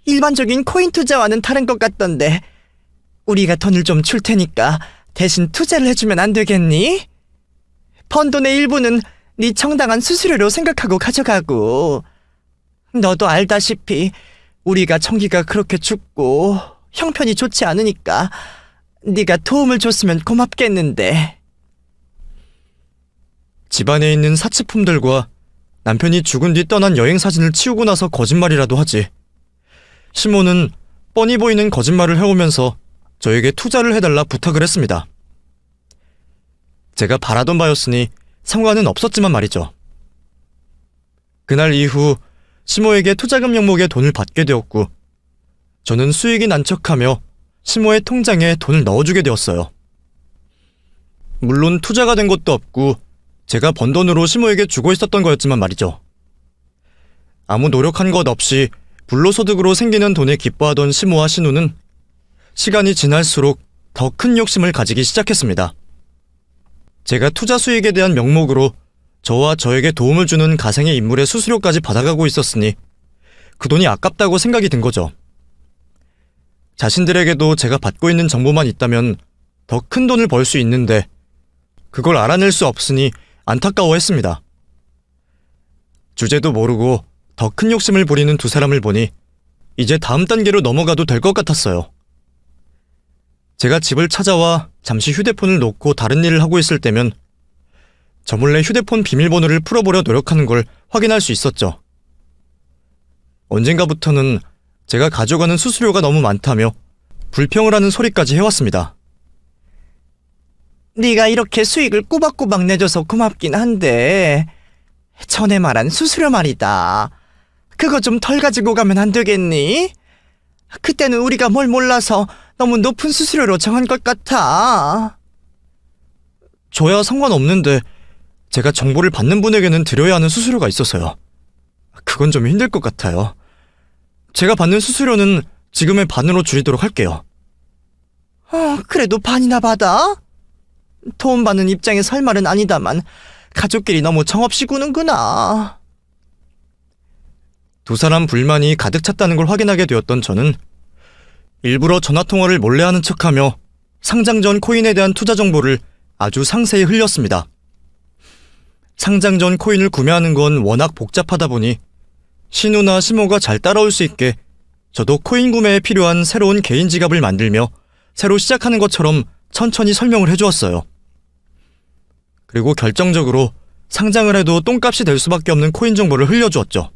일반적인 코인 투자와는 다른 것 같던데 우리가 돈을 좀 줄 테니까 대신 투자를 해주면 안 되겠니? 번 돈의 일부는 네 정당한 수수료로 생각하고 가져가고. 너도 알다시피 우리가 청기가 그렇게 춥고 형편이 좋지 않으니까 네가 도움을 줬으면 고맙겠는데. 집안에 있는 사치품들과 남편이 죽은 뒤 떠난 여행 사진을 치우고 나서 거짓말이라도 하지. 시모는 뻔히 보이는 거짓말을 해오면서 저에게 투자를 해달라 부탁을 했습니다. 제가 바라던 바였으니 상관은 없었지만 말이죠. 그날 이후 시모에게 투자금 명목의 돈을 받게 되었고 저는 수익이 난 척하며 시모의 통장에 돈을 넣어주게 되었어요. 물론 투자가 된 것도 없고 제가 번 돈으로 시모에게 주고 있었던 거였지만 말이죠. 아무 노력한 것 없이 불로소득으로 생기는 돈에 기뻐하던 시모와 신우는 시간이 지날수록 더 큰 욕심을 가지기 시작했습니다. 제가 투자 수익에 대한 명목으로 저와 저에게 도움을 주는 가생의 인물의 수수료까지 받아가고 있었으니 그 돈이 아깝다고 생각이 든 거죠. 자신들에게도 제가 받고 있는 정보만 있다면 더 큰 돈을 벌 수 있는데 그걸 알아낼 수 없으니 안타까워했습니다. 주제도 모르고 더 큰 욕심을 부리는 두 사람을 보니 이제 다음 단계로 넘어가도 될 것 같았어요. 제가 집을 찾아와 잠시 휴대폰을 놓고 다른 일을 하고 있을 때면 저 몰래 휴대폰 비밀번호를 풀어보려 노력하는 걸 확인할 수 있었죠. 언젠가부터는 제가 가져가는 수수료가 너무 많다며 불평을 하는 소리까지 해왔습니다. 네가 이렇게 수익을 꼬박꼬박 내줘서 고맙긴 한데 전에 말한 수수료 말이다. 그거 좀 덜 가지고 가면 안 되겠니? 그때는 우리가 뭘 몰라서 너무 높은 수수료로 정한 것 같아. 저야 상관없는데 제가 정보를 받는 분에게는 드려야 하는 수수료가 있어서요. 그건 좀 힘들 것 같아요. 제가 받는 수수료는 지금의 반으로 줄이도록 할게요. 그래도 반이나 받아? 도움받는 입장에서 할 말은 아니다만 가족끼리 너무 정없이 구는구나. 두 사람 불만이 가득 찼다는 걸 확인하게 되었던 저는 일부러 전화통화를 몰래 하는 척하며 상장 전 코인에 대한 투자 정보를 아주 상세히 흘렸습니다. 상장 전 코인을 구매하는 건 워낙 복잡하다 보니 신우나 시모가 잘 따라올 수 있게 저도 코인 구매에 필요한 새로운 개인 지갑을 만들며 새로 시작하는 것처럼 천천히 설명을 해주었어요. 그리고 결정적으로 상장을 해도 똥값이 될 수밖에 없는 코인 정보를 흘려주었죠.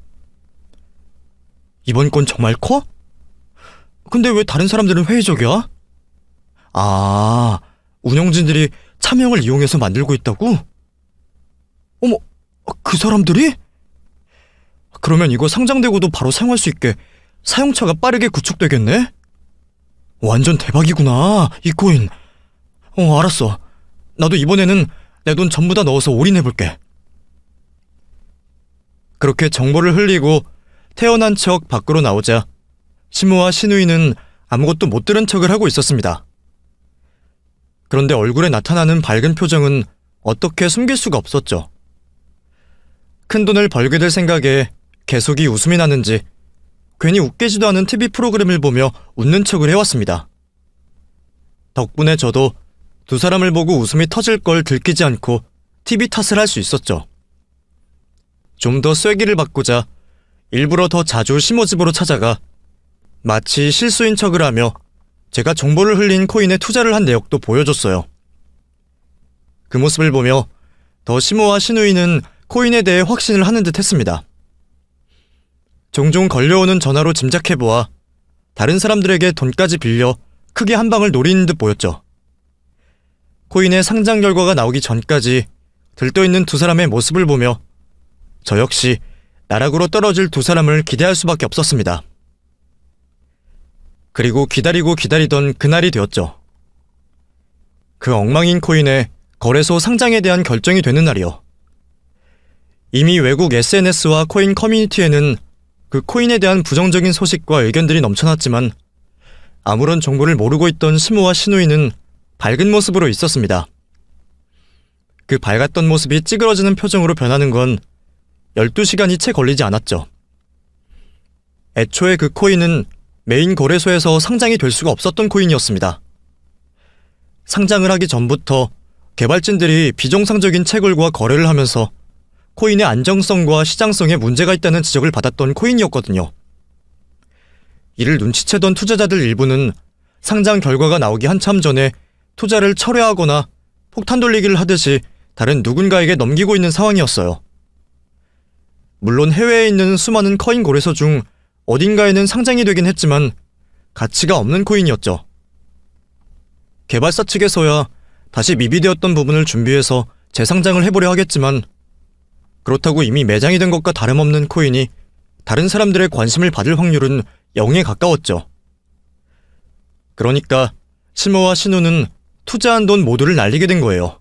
이번 건 정말 커? 근데 왜 다른 사람들은 회의적이야? 아, 운영진들이 차명을 이용해서 만들고 있다고? 어머, 그 사람들이? 그러면 이거 상장되고도 바로 사용할 수 있게 사용처가 빠르게 구축되겠네? 완전 대박이구나, 이 코인. 알았어. 나도 이번에는 내 돈 전부 다 넣어서 올인해볼게. 그렇게 정보를 흘리고 태어난 척 밖으로 나오자 시모와 시누이는 아무것도 못 들은 척을 하고 있었습니다. 그런데 얼굴에 나타나는 밝은 표정은 어떻게 숨길 수가 없었죠. 큰 돈을 벌게 될 생각에 계속이 웃음이 나는지 괜히 웃기지도 않은 TV 프로그램을 보며 웃는 척을 해왔습니다. 덕분에 저도 두 사람을 보고 웃음이 터질 걸 들키지 않고 TV 탓을 할 수 있었죠. 좀 더 쐐기를 받고자 일부러 더 자주 시모 집으로 찾아가 마치 실수인 척을 하며 제가 정보를 흘린 코인에 투자를 한 내역도 보여줬어요. 그 모습을 보며 더 시모와 시누이는 코인에 대해 확신을 하는 듯 했습니다. 종종 걸려오는 전화로 짐작해보아 다른 사람들에게 돈까지 빌려 크게 한 방을 노리는 듯 보였죠. 코인의 상장 결과가 나오기 전까지 들떠있는 두 사람의 모습을 보며 저 역시 나락으로 떨어질 두 사람을 기대할 수밖에 없었습니다. 그리고 기다리고 기다리던 그날이 되었죠. 그 엉망인 코인의 거래소 상장에 대한 결정이 되는 날이요. 이미 외국 SNS와 코인 커뮤니티에는 그 코인에 대한 부정적인 소식과 의견들이 넘쳐났지만 아무런 정보를 모르고 있던 시모와 시누이는 밝은 모습으로 있었습니다. 그 밝았던 모습이 찌그러지는 표정으로 변하는 건 12시간이 채 걸리지 않았죠. 애초에 그 코인은 메인 거래소에서 상장이 될 수가 없었던 코인이었습니다. 상장을 하기 전부터 개발진들이 비정상적인 채굴과 거래를 하면서 코인의 안정성과 시장성에 문제가 있다는 지적을 받았던 코인이었거든요. 이를 눈치채던 투자자들 일부는 상장 결과가 나오기 한참 전에 투자를 철회하거나 폭탄 돌리기를 하듯이 다른 누군가에게 넘기고 있는 상황이었어요. 물론 해외에 있는 수많은 코인 거래소 중 어딘가에는 상장이 되긴 했지만 가치가 없는 코인이었죠. 개발사 측에서야 다시 미비되었던 부분을 준비해서 재상장을 해보려 하겠지만 그렇다고 이미 매장이 된 것과 다름없는 코인이 다른 사람들의 관심을 받을 확률은 0에 가까웠죠. 그러니까 시모와 신우는 투자한 돈 모두를 날리게 된 거예요.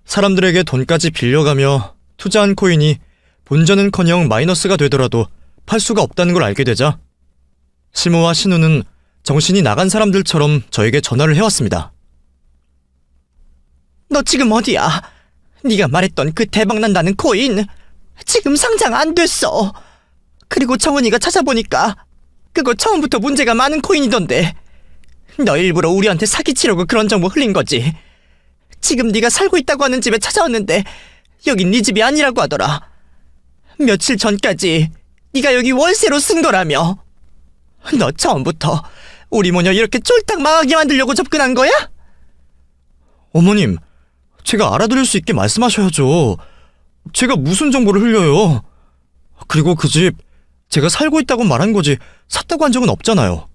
사람들에게 돈까지 빌려가며 투자한 코인이 본전은커녕 마이너스가 되더라도 팔 수가 없다는 걸 알게 되자 시모와 신우는 정신이 나간 사람들처럼 저에게 전화를 해왔습니다. 너 지금 어디야? 네가 말했던 그 대박난다는 코인 지금 상장 안 됐어. 그리고 정은이가 찾아보니까 그거 처음부터 문제가 많은 코인이던데. 너 일부러 우리한테 사기치려고 그런 정보 흘린 거지. 지금 네가 살고 있다고 하는 집에 찾아왔는데 여긴 네 집이 아니라고 하더라. 며칠 전까지 네가 여기 월세로 쓴 거라며. 너 처음부터 우리 모녀 이렇게 쫄딱 망하게 만들려고 접근한 거야? 어머님, 제가 알아들을 수 있게 말씀하셔야죠. 제가 무슨 정보를 흘려요. 그리고 그 집 제가 살고 있다고 말한 거지 샀다고 한 적은 없잖아요.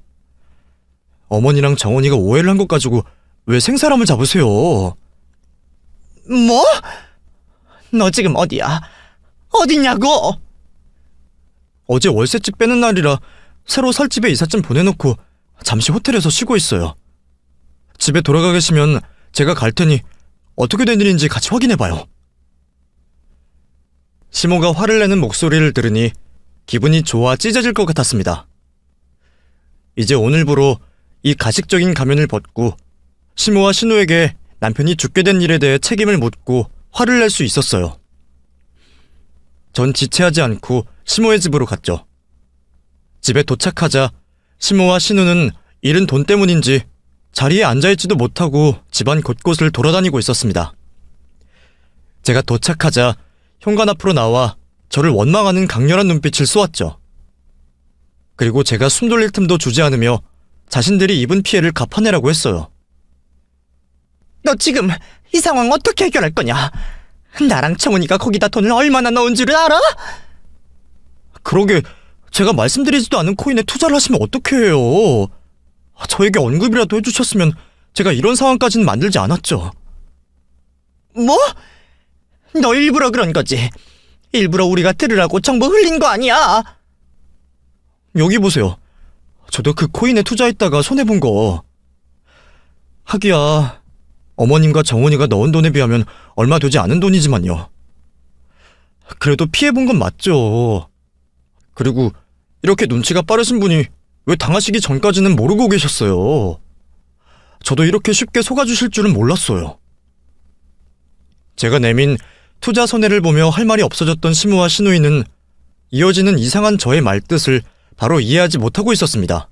어머니랑 정원이가 오해를 한 것 가지고 왜 생사람을 잡으세요? 뭐? 너 지금 어디야? 어디냐고? 어제 월세집 빼는 날이라 새로 살 집에 이삿짐 보내놓고 잠시 호텔에서 쉬고 있어요. 집에 돌아가 계시면 제가 갈 테니 어떻게 된 일인지 같이 확인해봐요. 시모가 화를 내는 목소리를 들으니 기분이 좋아 찢어질 것 같았습니다. 이제 오늘부로 이 가식적인 가면을 벗고 시모와 신우에게 남편이 죽게 된 일에 대해 책임을 묻고 화를 낼 수 있었어요. 전 지체하지 않고 시모의 집으로 갔죠. 집에 도착하자 시모와 신우는 잃은 돈 때문인지 자리에 앉아있지도 못하고 집안 곳곳을 돌아다니고 있었습니다. 제가 도착하자 현관 앞으로 나와 저를 원망하는 강렬한 눈빛을 쏘았죠. 그리고 제가 숨 돌릴 틈도 주지 않으며 자신들이 입은 피해를 갚아내라고 했어요. 너 지금 이 상황 어떻게 해결할 거냐? 나랑 청훈이가 거기다 돈을 얼마나 넣은 줄을 알아? 그러게 제가 말씀드리지도 않은 코인에 투자를 하시면 어떡해요. 저에게 언급이라도 해주셨으면 제가 이런 상황까지는 만들지 않았죠. 뭐? 너 일부러 그런 거지? 일부러 우리가 들으라고 정보 흘린 거 아니야? 여기 보세요. 저도 그 코인에 투자했다가 손해본 거. 하기야 어머님과 정훈이가 넣은 돈에 비하면 얼마 되지 않은 돈이지만요. 그래도 피해본 건 맞죠. 그리고 이렇게 눈치가 빠르신 분이 왜 당하시기 전까지는 모르고 계셨어요. 저도 이렇게 쉽게 속아주실 줄은 몰랐어요. 제가 내민 투자 손해를 보며 할 말이 없어졌던 시무와 신우이는 이어지는 이상한 저의 말뜻을 바로 이해하지 못하고 있었습니다.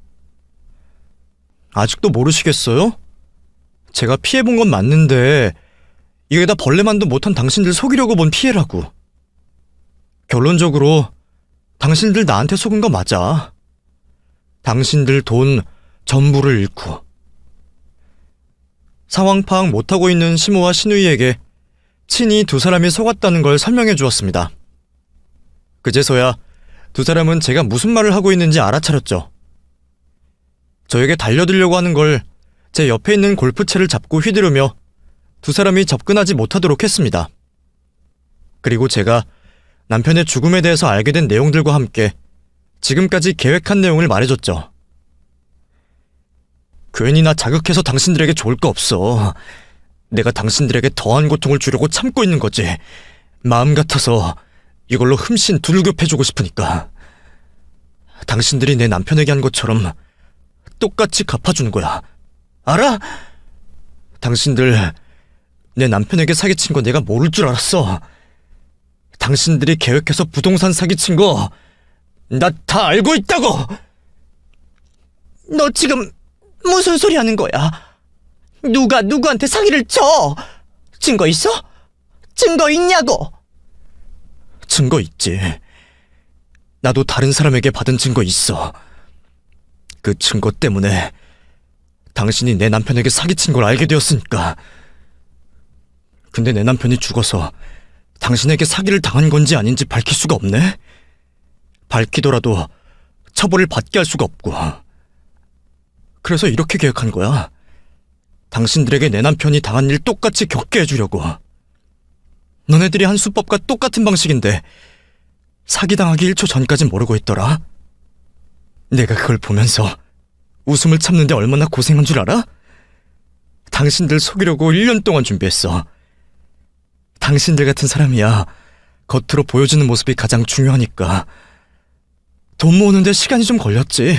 아직도 모르시겠어요? 제가 피해본 건 맞는데 이게 다 벌레만도 못한 당신들 속이려고 본 피해라고. 결론적으로 당신들 나한테 속은 거 맞아. 당신들 돈 전부를 잃고. 상황 파악 못하고 있는 시모와 신우이에게 친히 두 사람이 속았다는 걸 설명해 주었습니다. 그제서야 두 사람은 제가 무슨 말을 하고 있는지 알아차렸죠. 저에게 달려들려고 하는 걸 제 옆에 있는 골프채를 잡고 휘두르며 두 사람이 접근하지 못하도록 했습니다. 그리고 제가 남편의 죽음에 대해서 알게 된 내용들과 함께 지금까지 계획한 내용을 말해줬죠. 괜히 나 자극해서 당신들에게 좋을 거 없어. 내가 당신들에게 더한 고통을 주려고 참고 있는 거지. 마음 같아서 이걸로 흠씬 두들겨 패주고 싶으니까. 당신들이 내 남편에게 한 것처럼 똑같이 갚아주는 거야. 알아? 당신들 내 남편에게 사기친 거 내가 모를 줄 알았어. 당신들이 계획해서 부동산 사기친 거 나 다 알고 있다고! 너 지금 무슨 소리 하는 거야? 누가 누구한테 사기를 쳐? 증거 있어? 증거 있냐고? 증거 있지. 나도 다른 사람에게 받은 증거 있어. 그 증거 때문에 당신이 내 남편에게 사기친 걸 알게 되었으니까. 근데 내 남편이 죽어서 당신에게 사기를 당한 건지 아닌지 밝힐 수가 없네? 밝히더라도 처벌을 받게 할 수가 없고. 그래서 이렇게 계획한 거야. 당신들에게 내 남편이 당한 일 똑같이 겪게 해주려고. 너네들이 한 수법과 똑같은 방식인데 사기당하기 1초 전까진 모르고 있더라. 내가 그걸 보면서 웃음을 참는데 얼마나 고생한 줄 알아? 당신들 속이려고 1년 동안 준비했어. 당신들 같은 사람이야 겉으로 보여주는 모습이 가장 중요하니까. 돈 모으는데 시간이 좀 걸렸지.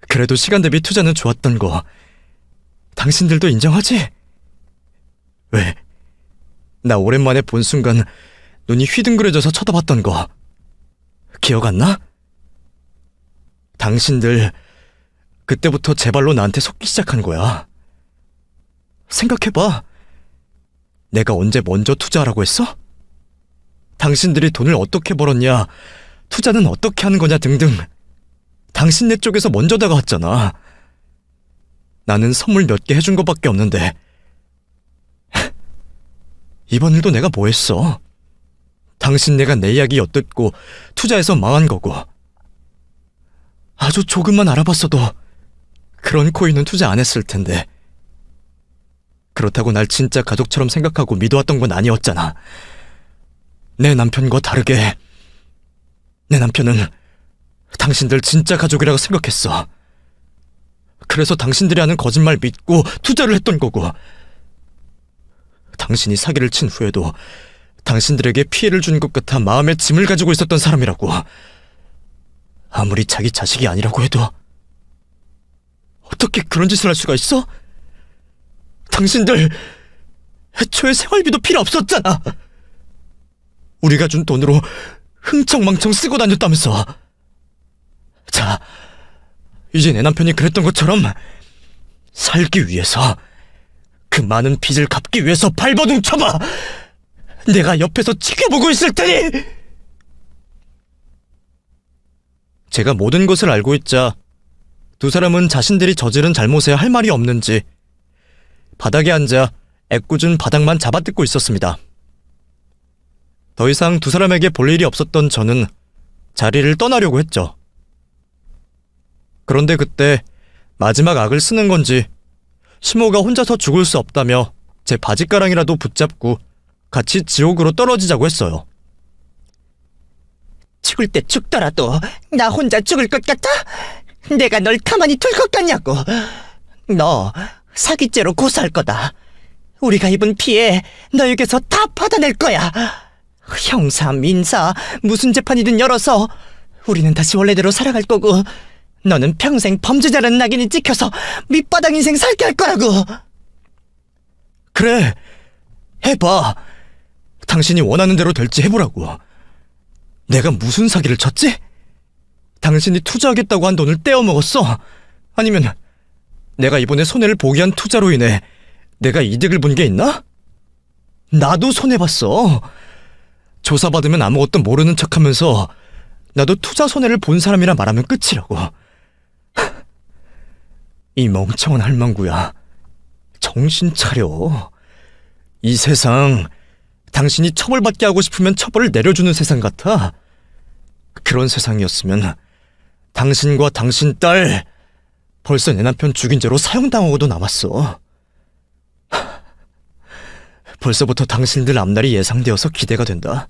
그래도 시간 대비 투자는 좋았던 거 당신들도 인정하지? 왜? 나 오랜만에 본 순간 눈이 휘둥그레져서 쳐다봤던 거 기억 안 나? 당신들 그때부터 제 발로 나한테 속기 시작한 거야. 생각해봐. 내가 언제 먼저 투자하라고 했어? 당신들이 돈을 어떻게 벌었냐, 투자는 어떻게 하는 거냐 등등 당신네 쪽에서 먼저 다가왔잖아. 나는 선물 몇 개 해준 것밖에 없는데 이번 일도 내가 뭐 했어? 당신네가 내 이야기 엿듣고 투자해서 망한 거고. 아주 조금만 알아봤어도 그런 코인은 투자 안 했을 텐데. 그렇다고 날 진짜 가족처럼 생각하고 믿어왔던 건 아니었잖아. 내 남편과 다르게 내 남편은 당신들 진짜 가족이라고 생각했어. 그래서 당신들이 하는 거짓말 믿고 투자를 했던 거고. 당신이 사기를 친 후에도 당신들에게 피해를 준 것 같아 마음에 짐을 가지고 있었던 사람이라고. 아무리 자기 자식이 아니라고 해도 어떻게 그런 짓을 할 수가 있어? 당신들 애초에 생활비도 필요 없었잖아. 우리가 준 돈으로 흥청망청 쓰고 다녔다면서. 자, 이제 내 남편이 그랬던 것처럼 살기 위해서, 그 많은 빚을 갚기 위해서 발버둥 쳐봐. 내가 옆에서 지켜보고 있을 테니. 제가 모든 것을 알고 있자 두 사람은 자신들이 저지른 잘못에 할 말이 없는지 바닥에 앉아 애꿎은 바닥만 잡아뜯고 있었습니다. 더 이상 두 사람에게 볼 일이 없었던 저는 자리를 떠나려고 했죠. 그런데 그때 마지막 악을 쓰는 건지 시모가 혼자서 죽을 수 없다며 제 바짓가랑이라도 붙잡고 같이 지옥으로 떨어지자고 했어요. 죽을 때 죽더라도 나 혼자 죽을 것 같아? 내가 널 가만히 둘 것 같냐고. 너 사기죄로 고소할 거다. 우리가 입은 피해 너에게서 다 받아낼 거야. 형사, 민사, 무슨 재판이든 열어서 우리는 다시 원래대로 살아갈 거고, 너는 평생 범죄자라는 낙인이 찍혀서 밑바닥 인생 살게 할 거라고. 그래, 해봐. 당신이 원하는 대로 될지 해보라고. 내가 무슨 사기를 쳤지? 당신이 투자하겠다고 한 돈을 떼어먹었어? 아니면 내가 이번에 손해를 보게 한 투자로 인해 내가 이득을 본 게 있나? 나도 손해봤어. 조사받으면 아무것도 모르는 척하면서 나도 투자 손해를 본 사람이라 말하면 끝이라고. 이 멍청한 할망구야, 정신 차려. 이 세상 당신이 처벌받게 하고 싶으면 처벌을 내려주는 세상 같아. 그런 세상이었으면 당신과 당신 딸 벌써 내 남편 죽인 죄로 사형당하고도 남았어. 벌써부터 당신들 앞날이 예상되어서 기대가 된다.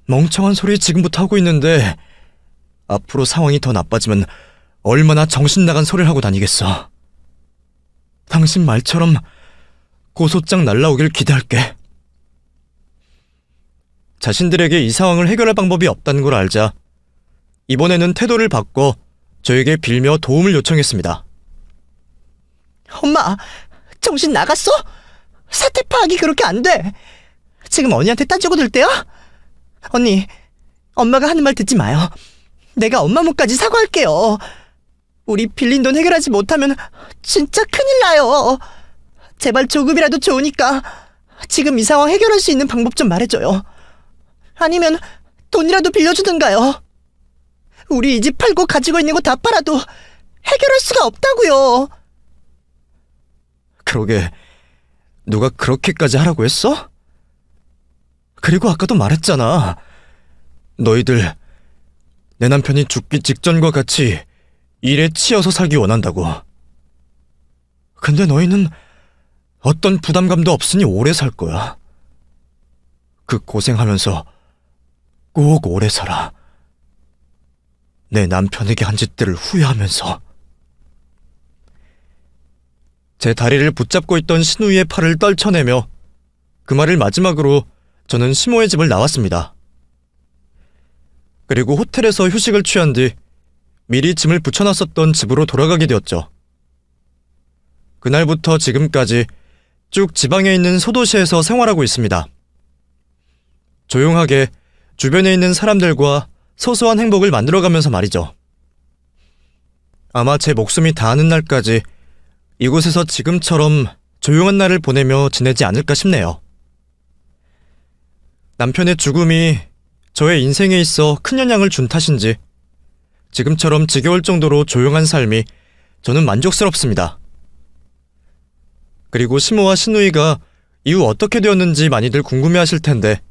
멍청한 소리 지금부터 하고 있는데 앞으로 상황이 더 나빠지면 얼마나 정신 나간 소리를 하고 다니겠어. 당신 말처럼 고소장 날라오길 기대할게. 자신들에게 이 상황을 해결할 방법이 없다는 걸 알자 이번에는 태도를 바꿔 저에게 빌며 도움을 요청했습니다. 엄마, 정신 나갔어? 사태 파악이 그렇게 안 돼. 지금 언니한테 따지고 들 때야? 언니, 엄마가 하는 말 듣지 마요. 내가 엄마 몫까지 사과할게요. 우리 빌린 돈 해결하지 못하면 진짜 큰일 나요. 제발 조금이라도 좋으니까 지금 이 상황 해결할 수 있는 방법 좀 말해줘요. 아니면 돈이라도 빌려주든가요. 우리 이 집 팔고 가지고 있는 거 다 팔아도 해결할 수가 없다고요. 그러게, 누가 그렇게까지 하라고 했어? 그리고 아까도 말했잖아. 너희들 내 남편이 죽기 직전과 같이 일에 치여서 살기 원한다고. 근데 너희는 어떤 부담감도 없으니 오래 살 거야. 그 고생하면서 꼭 오래 살아. 내 남편에게 한 짓들을 후회하면서. 제 다리를 붙잡고 있던 신우이의 팔을 떨쳐내며 그 말을 마지막으로 저는 시모의 집을 나왔습니다. 그리고 호텔에서 휴식을 취한 뒤 미리 짐을 붙여놨었던 집으로 돌아가게 되었죠. 그날부터 지금까지 쭉 지방에 있는 소도시에서 생활하고 있습니다. 조용하게 주변에 있는 사람들과 소소한 행복을 만들어가면서 말이죠. 아마 제 목숨이 닿는 날까지 이곳에서 지금처럼 조용한 날을 보내며 지내지 않을까 싶네요. 남편의 죽음이 저의 인생에 있어 큰 영향을 준 탓인지 지금처럼 지겨울 정도로 조용한 삶이 저는 만족스럽습니다. 그리고 시모와 신우이가 이후 어떻게 되었는지 많이들 궁금해하실 텐데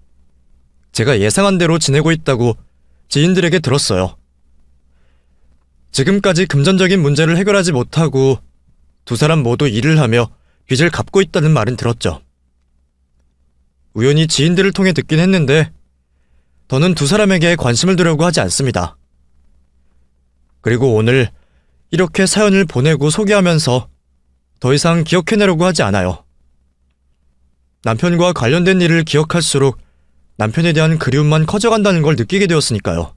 제가 예상한 대로 지내고 있다고 지인들에게 들었어요. 지금까지 금전적인 문제를 해결하지 못하고 두 사람 모두 일을 하며 빚을 갚고 있다는 말은 들었죠. 우연히 지인들을 통해 듣긴 했는데 더는 두 사람에게 관심을 두려고 하지 않습니다. 그리고 오늘 이렇게 사연을 보내고 소개하면서 더 이상 기억해내려고 하지 않아요. 남편과 관련된 일을 기억할수록 남편에 대한 그리움만 커져간다는 걸 느끼게 되었으니까요.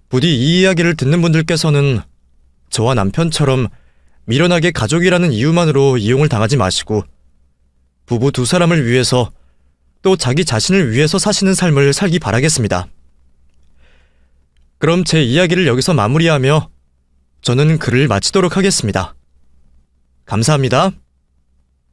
부디 이 이야기를 듣는 분들께서는 저와 남편처럼 미련하게 가족이라는 이유만으로 이용을 당하지 마시고 부부 두 사람을 위해서 또 자기 자신을 위해서 사시는 삶을 살기 바라겠습니다. 그럼 제 이야기를 여기서 마무리하며 저는 글을 마치도록 하겠습니다. 감사합니다.